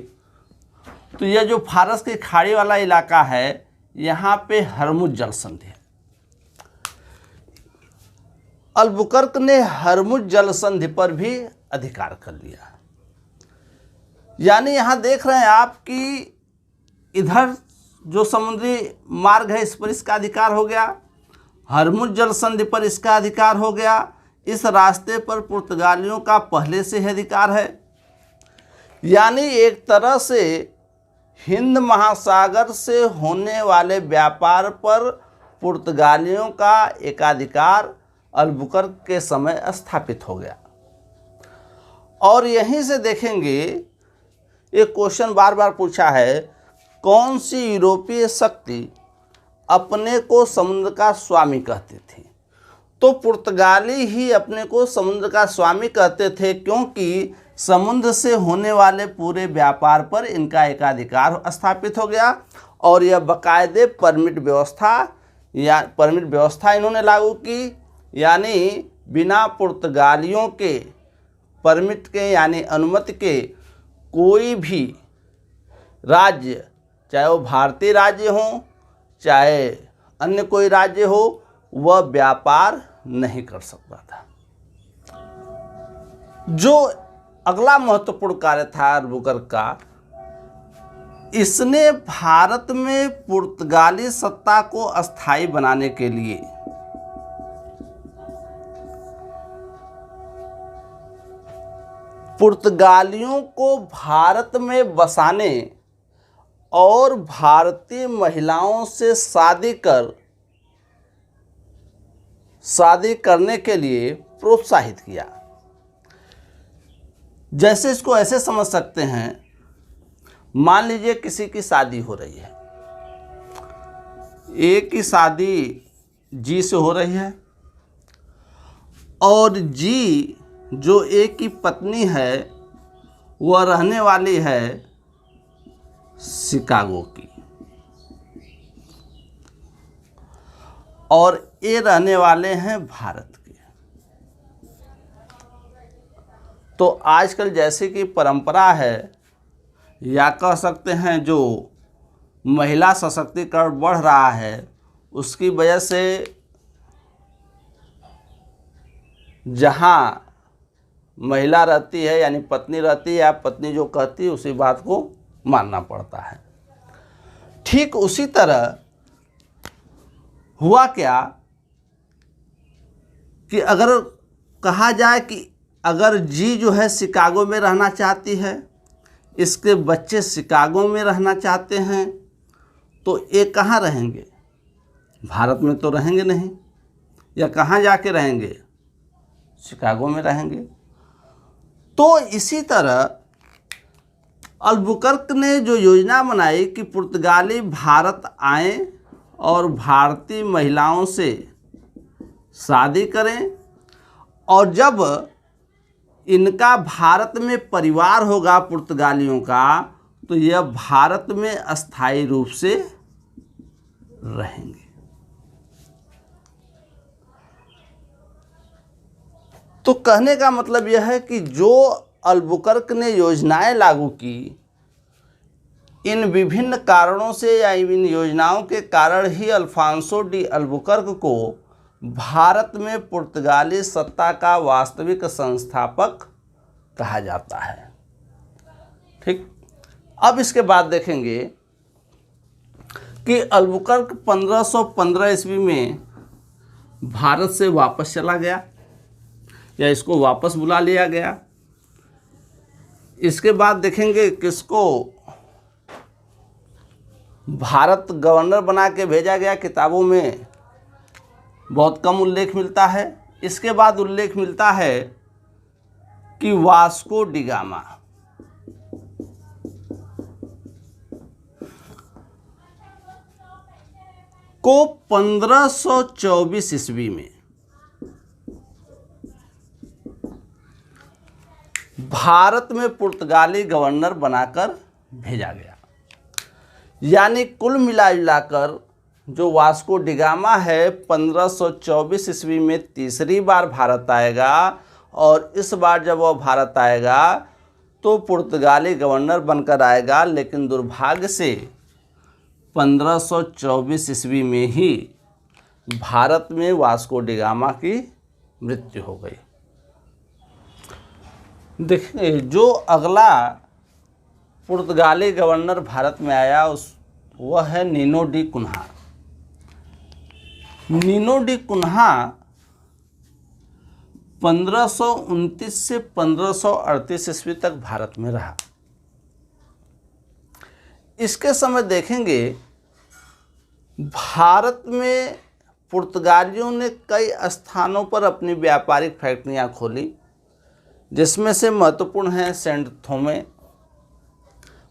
तो यह जो फारस की खाड़ी वाला इलाका है, यहाँ पे हरमुज जल संधि है। अलबुकर्क ने हरमुज जल संधि पर भी अधिकार कर लिया। यानी यहाँ देख रहे हैं आप कि इधर जो समुद्री मार्ग है इस पर इसका अधिकार हो गया, हरमुज जल संधि पर इसका अधिकार हो गया। इस रास्ते पर पुर्तगालियों का पहले से ही अधिकार है। यानी एक तरह से हिंद महासागर से होने वाले व्यापार पर पुर्तगालियों का एकाधिकार अलबुकर्क के समय स्थापित हो गया। और यहीं से देखेंगे एक क्वेश्चन बार बार पूछा है, कौन सी यूरोपीय शक्ति अपने को समुद्र का स्वामी कहते थे? तो पुर्तगाली ही अपने को समुद्र का स्वामी कहते थे, क्योंकि समुद्र से होने वाले पूरे व्यापार पर इनका एकाधिकार स्थापित हो गया। और यह बाकायदे परमिट व्यवस्था इन्होंने लागू की। यानी बिना पुर्तगालियों के परमिट के यानी अनुमति के कोई भी राज्य, चाहे वो भारतीय राज्य हो चाहे अन्य कोई राज्य हो, वह व्यापार नहीं कर सकता था। जो अगला महत्वपूर्ण कार्य था अलबुकर्क का, इसने भारत में पुर्तगाली सत्ता को अस्थायी बनाने के लिए पुर्तगालियों को भारत में बसाने और भारतीय महिलाओं से शादी करने के लिए प्रोत्साहित किया। जैसे इसको ऐसे समझ सकते हैं, मान लीजिए किसी की शादी हो रही है, ए की शादी जी से हो रही है और जी जो ए की पत्नी है वह रहने वाली है शिकागो की और ए रहने वाले हैं भारत के। तो आजकल जैसे कि परंपरा है, या कह सकते हैं जो महिला सशक्तिकरण बढ़ रहा है, उसकी वजह से जहाँ महिला रहती है यानी पत्नी रहती है, या पत्नी जो कहती है उसी बात को मानना पड़ता है। ठीक उसी तरह हुआ क्या कि अगर कहा जाए कि अगर जी जो है शिकागो में रहना चाहती है, इसके बच्चे शिकागो में रहना चाहते हैं, तो ये कहाँ रहेंगे? भारत में तो रहेंगे नहीं, या कहाँ जाके रहेंगे? शिकागो में रहेंगे। तो इसी तरह अलबुकर्क ने जो योजना बनाई कि पुर्तगाली भारत आएं और भारतीय महिलाओं से शादी करें, और जब इनका भारत में परिवार होगा पुर्तगालियों का, तो यह भारत में अस्थायी रूप से रहेंगे। तो कहने का मतलब यह है कि जो अलबुकर्क ने योजनाएं लागू की, इन विभिन्न कारणों से या इन योजनाओं के कारण ही अल्फांसो डी अलबुकर्क को भारत में पुर्तगाली सत्ता का वास्तविक संस्थापक कहा जाता है। ठीक, अब इसके बाद देखेंगे कि अलबुकर्क 1515 ईस्वी में भारत से वापस चला गया, या इसको वापस बुला लिया गया। इसके बाद देखेंगे किसको भारत गवर्नर बना के भेजा गया, किताबों में बहुत कम उल्लेख मिलता है। इसके बाद उल्लेख मिलता है कि वास्को डी गामा को 1524 ईस्वी में भारत में पुर्तगाली गवर्नर बनाकर भेजा गया। यानी कुल मिलाकर जो वास्को डिगामा है 1524 ईस्वी में तीसरी बार भारत आएगा, और इस बार जब वह भारत आएगा तो पुर्तगाली गवर्नर बनकर आएगा, लेकिन दुर्भाग्य से 1524 ईस्वी में ही भारत में वास्को डिगामा की मृत्यु हो गई। देखिए, जो अगला पुर्तगाली गवर्नर भारत में आया वह है Nuno da Cunha. Nuno da Cunha 1529 से 1538 ईस्वी तक भारत में रहा। इसके समय देखेंगे भारत में पुर्तगालियों ने कई स्थानों पर अपनी व्यापारिक फैक्ट्रियां खोली, जिसमें से महत्वपूर्ण हैं सेंट थोमे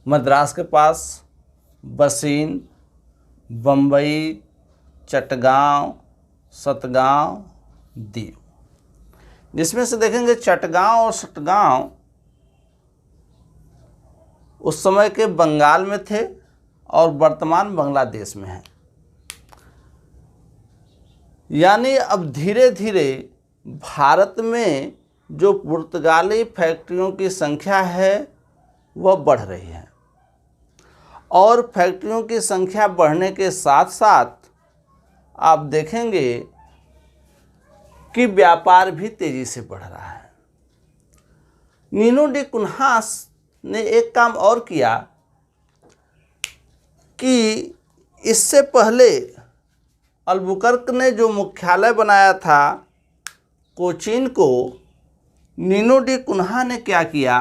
मद्रास के पास, बसीन, बम्बई, चटगांव, सतगांव, दीव। जिसमें से देखेंगे चटगांव और सतगांव उस समय के बंगाल में थे और वर्तमान बांग्लादेश में हैं। यानी अब धीरे धीरे भारत में जो पुर्तगाली फैक्ट्रियों की संख्या है वह बढ़ रही है, और फैक्ट्रियों की संख्या बढ़ने के साथ साथ आप देखेंगे कि व्यापार भी तेजी से बढ़ रहा है। नीनो डी कुन्हा ने एक काम और किया कि इससे पहले अल्बुकर्क ने जो मुख्यालय बनाया था कोचीन को, नीनो डी कुन्हा ने क्या किया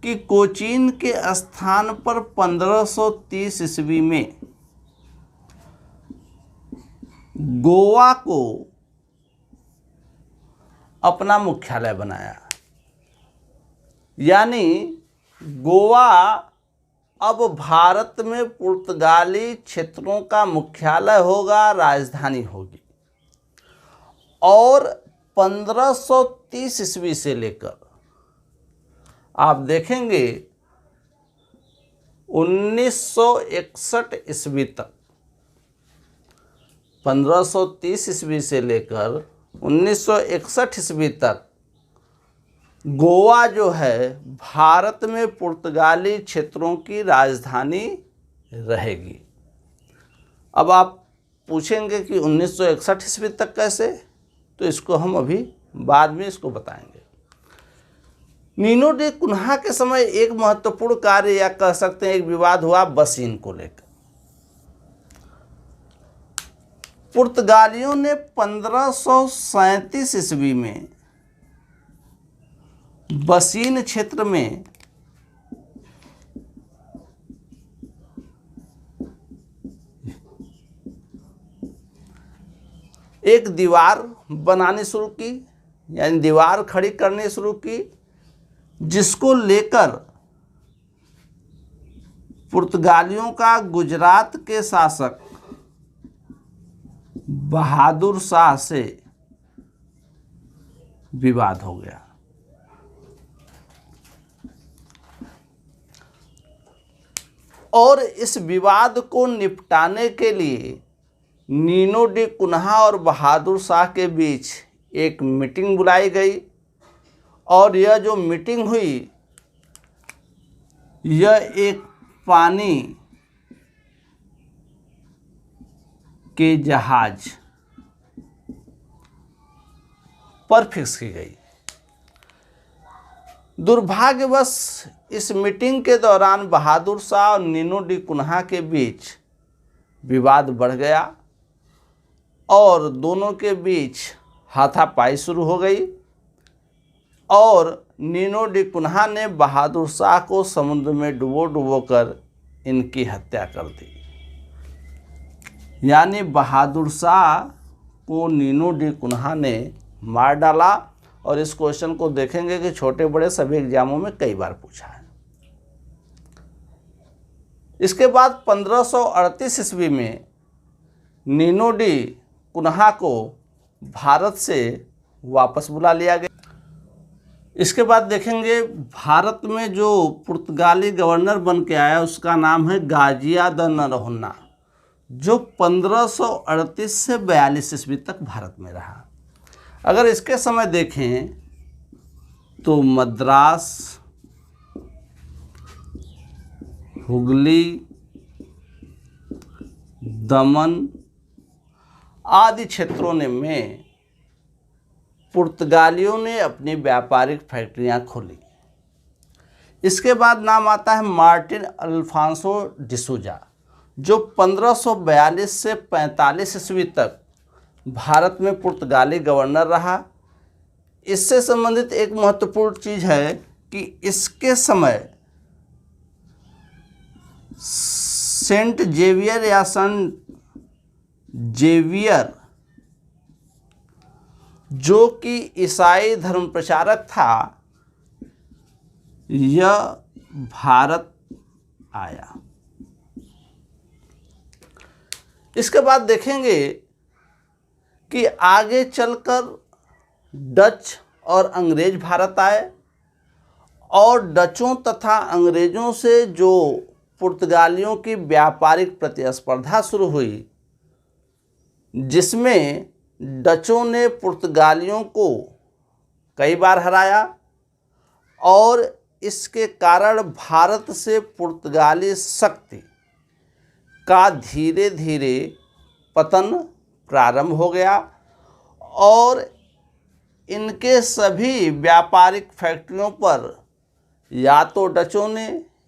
कि कोचीन के स्थान पर 1530 ईस्वी में गोवा को अपना मुख्यालय बनाया। यानी गोवा अब भारत में पुर्तगाली क्षेत्रों का मुख्यालय होगा, राजधानी होगी। और 1530 ईस्वी से लेकर आप देखेंगे 1961 ईस्वी तक, 1530 ईस्वी से लेकर 1961 ईस्वी तक गोवा जो है भारत में पुर्तगाली क्षेत्रों की राजधानी रहेगी। अब आप पूछेंगे कि 1961 ईस्वी तक कैसे, तो इसको हम अभी बाद में इसको बताएंगे। नीनो डी कुन्हा के समय एक महत्वपूर्ण कार्य या कह सकते हैं एक विवाद हुआ बसीन को लेकर। पुर्तगालियों ने 1537 ईस्वी में बसीन क्षेत्र में एक दीवार बनानी शुरू की, यानी दीवार खड़ी करनी शुरू की, जिसको लेकर पुर्तगालियों का गुजरात के शासक बहादुर शाह से विवाद हो गया। और इस विवाद को निपटाने के लिए नीनो डी कुन्हा और बहादुर शाह के बीच एक मीटिंग बुलाई गई, और यह जो मीटिंग हुई यह एक पानी के जहाज पर फिक्स की गई। दुर्भाग्यवश इस मीटिंग के दौरान बहादुर शाह और नीनो डी कुन्हा के बीच विवाद बढ़ गया और दोनों के बीच हाथापाई शुरू हो गई, और नीनो डी कुन्हा ने बहादुर शाह को समुद्र में डुबो कर इनकी हत्या कर दी। यानी बहादुर शाह को नीनो डी कुन्हा ने मार डाला। और इस क्वेश्चन को देखेंगे कि छोटे बड़े सभी एग्जामों में कई बार पूछा है। इसके बाद 1538 ईस्वी में नीनो डी कुन्हा को भारत से वापस बुला लिया गया। इसके बाद देखेंगे भारत में जो पुर्तगाली गवर्नर बन के आया उसका नाम है गाजिया द नरहुन्ना। जो 1538 से 42 ईस्वी तक भारत में रहा। अगर इसके समय देखें तो मद्रास, हुगली, दमन आदि क्षेत्रों में पुर्तगालियों ने अपनी व्यापारिक फैक्ट्रियां खोली। इसके बाद नाम आता है मार्टिन अल्फांसो डिसूजा, जो 1542 से 45 ईस्वी तक भारत में पुर्तगाली गवर्नर रहा। इससे संबंधित एक महत्वपूर्ण चीज़ है कि इसके समय सेंट जेवियर या सन जेवियर, जो कि ईसाई धर्म प्रचारक था, यह भारत आया। इसके बाद देखेंगे कि आगे चलकर डच और अंग्रेज भारत आए और डचों तथा अंग्रेजों से जो पुर्तगालियों की व्यापारिक प्रतिस्पर्धा शुरू हुई, जिसमें डचों ने पुर्तगालियों को कई बार हराया और इसके कारण भारत से पुर्तगाली शक्ति का धीरे धीरे पतन प्रारंभ हो गया और इनके सभी व्यापारिक फैक्ट्रियों पर या तो डचों ने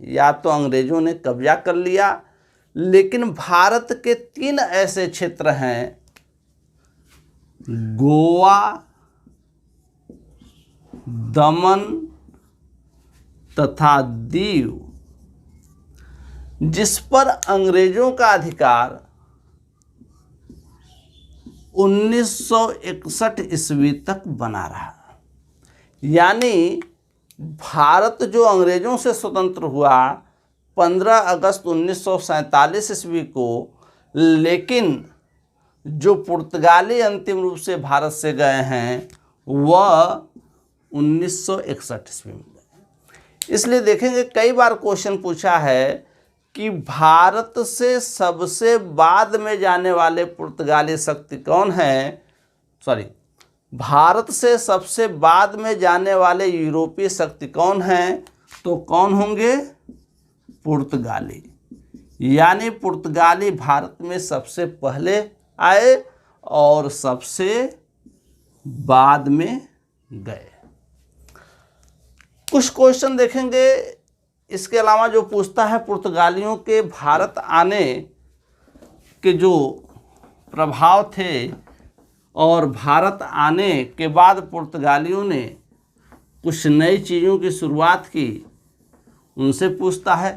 या तो अंग्रेज़ों ने कब्जा कर लिया। लेकिन भारत के 3 ऐसे क्षेत्र हैं, गोवा, दमन तथा दीव, जिस पर अंग्रेजों का अधिकार 1961 ईस्वी तक बना रहा। यानी भारत जो अंग्रेजों से स्वतंत्र हुआ 15 अगस्त 1947 ईस्वी को, लेकिन जो पुर्तगाली अंतिम रूप से भारत से गए हैं वह 1961 ईस्वी में गए। इसलिए देखेंगे कई बार क्वेश्चन पूछा है कि भारत से सबसे बाद में जाने वाले पुर्तगाली शक्ति कौन है, भारत से सबसे बाद में जाने वाले यूरोपीय शक्ति कौन हैं, तो कौन होंगे, पुर्तगाली। यानी पुर्तगाली भारत में सबसे पहले आए और सबसे बाद में गए। कुछ क्वेश्चन देखेंगे इसके अलावा जो पूछता है पुर्तगालियों के भारत आने के जो प्रभाव थे और भारत आने के बाद पुर्तगालियों ने कुछ नई चीज़ों की शुरुआत की, उनसे पूछता है।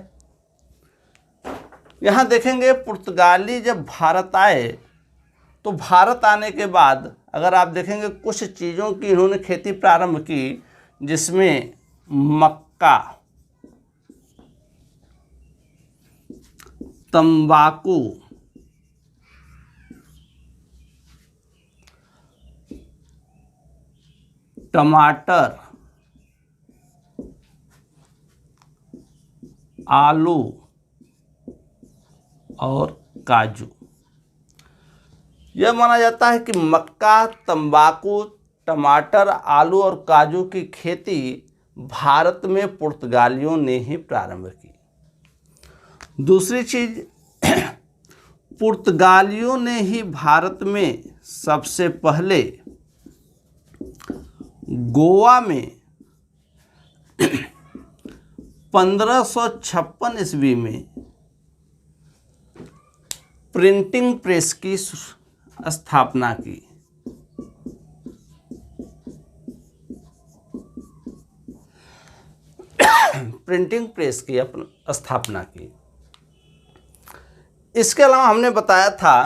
यहाँ देखेंगे पुर्तगाली जब भारत आए तो भारत आने के बाद अगर आप देखेंगे कुछ चीज़ों की इन्होंने खेती प्रारंभ की, जिसमें मक्का, तंबाकू, टमाटर, आलू और काजू। यह माना जाता है कि मक्का, तंबाकू, टमाटर, आलू और काजू की खेती भारत में पुर्तगालियों ने ही प्रारंभ की। दूसरी चीज, पुर्तगालियों ने ही भारत में सबसे पहले गोवा में 1556 ईस्वी में प्रिंटिंग प्रेस की स्थापना की। प्रिंटिंग प्रेस की स्थापना की। इसके अलावा हमने बताया था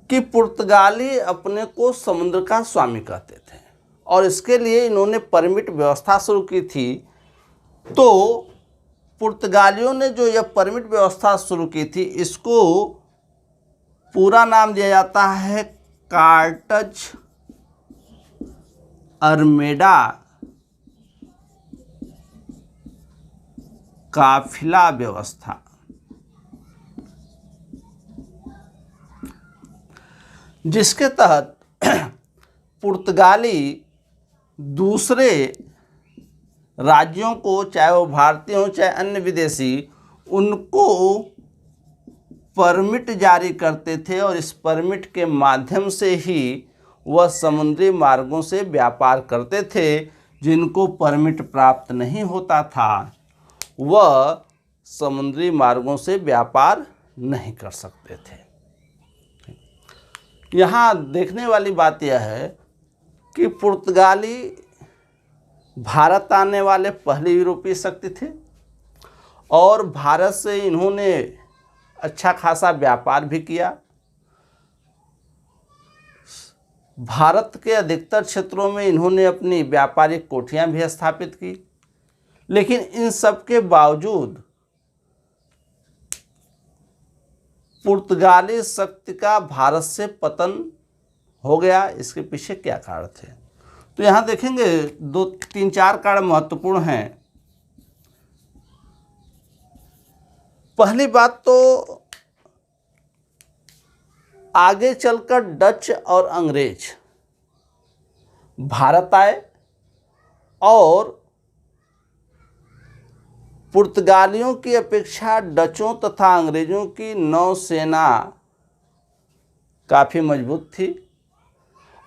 कि पुर्तगाली अपने को समुद्र का स्वामी कहते थे और इसके लिए इन्होंने परमिट व्यवस्था शुरू की थी। तो पुर्तगालियों ने जो यह परमिट व्यवस्था शुरू की थी, इसको पूरा नाम दिया जाता है कार्टज अरमेडा काफिला व्यवस्था। जिसके तहत पुर्तगाली दूसरे राज्यों को, चाहे वो भारतीय हो चाहे अन्य विदेशी, उनको परमिट जारी करते थे और इस परमिट के माध्यम से ही वह समुद्री मार्गों से व्यापार करते थे। जिनको परमिट प्राप्त नहीं होता था वह समुद्री मार्गों से व्यापार नहीं कर सकते थे। यहाँ देखने वाली बात यह है कि पुर्तगाली भारत आने वाले पहले यूरोपीय शक्ति थे और भारत से इन्होंने अच्छा खासा व्यापार भी किया। भारत के अधिकतर क्षेत्रों में इन्होंने अपनी व्यापारिक कोठियां भी स्थापित की, लेकिन इन सब के बावजूद पुर्तगाली शक्ति का भारत से पतन हो गया। इसके पीछे क्या कारण थे? तो यहाँ देखेंगे 2-3-4 कारण महत्वपूर्ण हैं। पहली बात तो आगे चलकर डच और अंग्रेज भारत आए और पुर्तगालियों की अपेक्षा डचों तथा अंग्रेजों की नौसेना काफ़ी मजबूत थी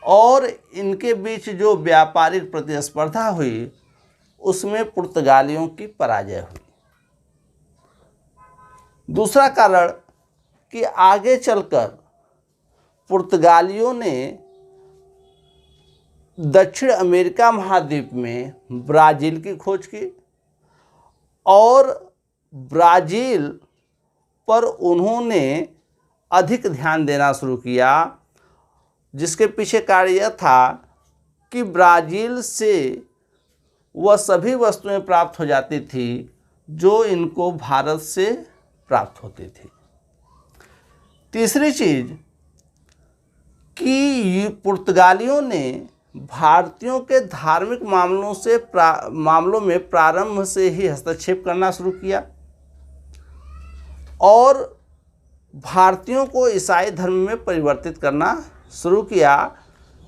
और इनके बीच जो व्यापारिक प्रतिस्पर्धा हुई उसमें पुर्तगालियों की पराजय हुई। दूसरा कारण कि आगे चलकर पुर्तगालियों ने दक्षिण अमेरिका महाद्वीप में ब्राज़ील की खोज की और ब्राज़ील पर उन्होंने अधिक ध्यान देना शुरू किया, जिसके पीछे कारण यह था कि ब्राज़ील से वह सभी वस्तुएं प्राप्त हो जाती थी जो इनको भारत से प्राप्त होती थी। तीसरी चीज़ कि पुर्तगालियों ने भारतीयों के धार्मिक मामलों में प्रारंभ से ही हस्तक्षेप करना शुरू किया और भारतीयों को ईसाई धर्म में परिवर्तित करना शुरू किया,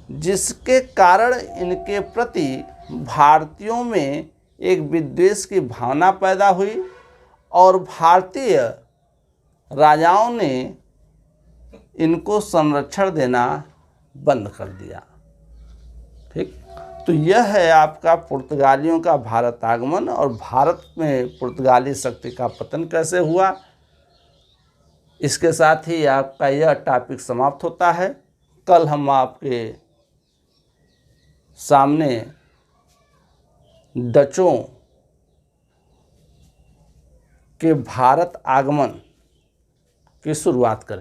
जिसके कारण इनके प्रति भारतीयों में एक विद्वेष की भावना पैदा हुई और भारतीय राजाओं ने इनको संरक्षण देना बंद कर दिया। ठीक, तो यह है आपका पुर्तगालियों का भारत आगमन और भारत में पुर्तगाली शक्ति का पतन कैसे हुआ। इसके साथ ही आपका यह टॉपिक समाप्त होता है। कल हम आपके सामने डचों के भारत आगमन की शुरुआत करें।